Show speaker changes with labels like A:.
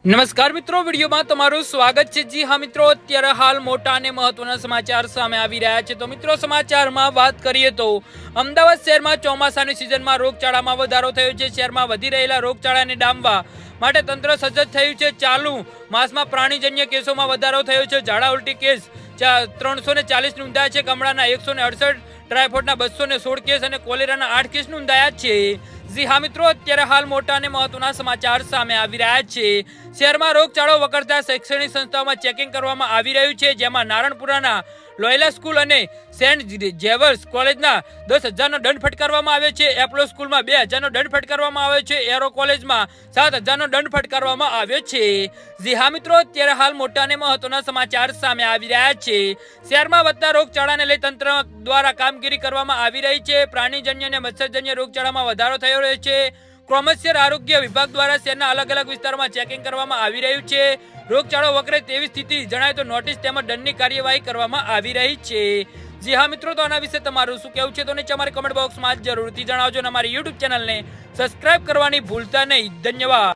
A: નમસ્કાર મિત્રો, વિડીયોમાં તમારું સ્વાગત છે। જી હા મિત્રો, અત્યારે હાલ મોટા અને મહત્વના સમાચાર સામે આવી રહ્યા છે। તો મિત્રો, સમાચારમાં વાત કરીએ તો અમદાવાદ શહેરમાં ચોમાસાની સિઝનમાં રોગચાળામાં વધારો થયો છે। શહેરમાં વધી રહેલા રોગચાળાને ડામવા માટે તંત્ર સજ્જ થયું છે। ચાલુ માસમાં પ્રાણીજન્ય કેસોમાં વધારો થયો છે। ઝાડા ઉલટી કેસ 340 નોંધાયા છે। કમળાના 168, ટાઇફોઇડના 216 કેસ અને કોલેરાના 8 કેસ નોંધાયા છે। જી હા મિત્રો, અત્યારે હાલ મોટા અને મહત્વના સમાચાર સામે આવી રહ્યા છે। શહેરમાં રોગચાળો વકરતા શૈક્ષણિક સંસ્થાઓમાં ચેકિંગ કરવામાં આવી રહ્યું છે, જેમાં નારણપુરાના લોયલા સ્કૂલ અને સેન્ટ ઝેવિયર્સ કોલેજના 10,000નો દંડ ફટકારવામાં આવ્યો છે। એપોલો સ્કૂલમાં 2,000નો દંડ ફટકારવામાં આવ્યો છે। એરો કોલેજમાં 7,000નો દંડ ફટકારવામાં આવ્યો છે। જી હા મિત્રો, અત્યારે હાલ મોટા અને મહત્વના સમાચાર સામે આવી રહ્યા છે। શહેરમાં વધતા રોગચાળાને લઈ તંત્ર દ્વારા કામગીરી કરવામાં આવી રહી છે। પ્રાણીજન્ય અને મત્સ્યજન્ય રોગચાળામાં વધારો થયો રહ્યો છે। કોમર્શિયલ આરોગ્ય વિભાગ દ્વારા શહેરના અલગ અલગ વિસ્તારોમાં ચેકિંગ કરવામાં આવી રહ્યું છે। રોગચાળો વકરે તેવી સ્થિતિ જણાય તો નોટિસ તેમજ દંડની કાર્યવાહી કરવામાં આવી રહી છે। જી હા મિત્રો, તો આના વિશે તમારું શું કહેવું છે તો નીચે અમારી કમેન્ટ બોક્સમાં જરૂરથી જણાવજો અને અમારી યુટ્યુબ ચેનલને સબસ્ક્રાઇબ કરવાની ભૂલતા નહીં। ધન્યવાદ।